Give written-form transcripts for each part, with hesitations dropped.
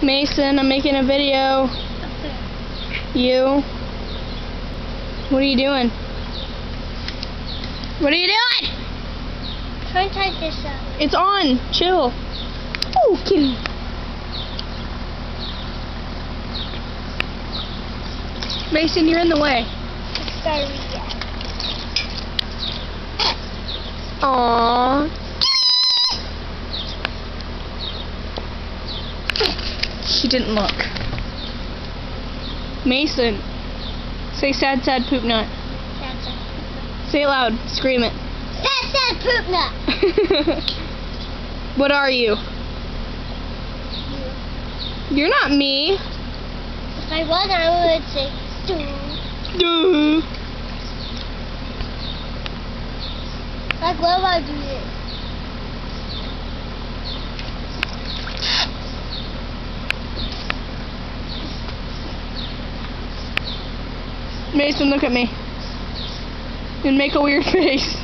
Mason, I'm making a video. You? What are you doing? What are you doing? Try and type this up. It's on. Chill. Oh, kitty. Mason, you're in the way. Sorry, yeah. Aww. She didn't look. Mason, say sad, sad poop nut. Sad, sad. Say it loud. Scream it. Sad, sad poop nut. What are you? You're not me. If I was, I would say duh. Duh. Like, what if I do this? Mason, look at me. And make a weird face.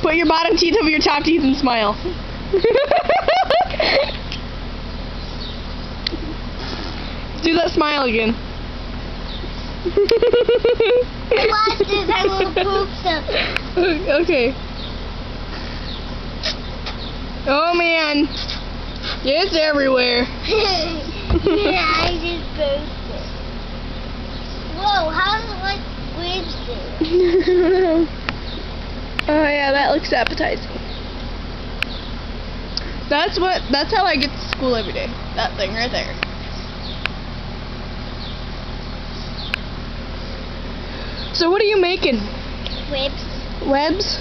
Put your bottom teeth over your top teeth and smile. Do that smile again. Watch this, I will poop something. Okay. Oh man. It's everywhere. Yeah, I just pooped it. Whoa, how does it like bridge this? Oh yeah, that looks appetizing. That's how I get to school every day. That thing right there. So what are you making? Ribs. Webs?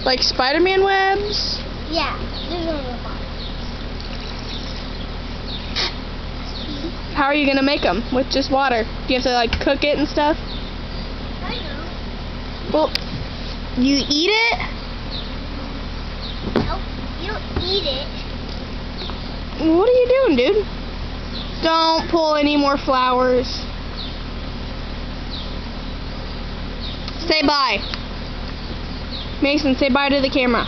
Like Spider-Man webs? Yeah, this is on the bottom. How are you gonna make them? With just water? Do you have to like cook it and stuff? I know. Well, you eat it? Nope, you don't eat it. What are you doing, dude? Don't pull any more flowers. Say bye. Mason, say bye to the camera.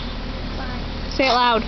Bye. Say it loud.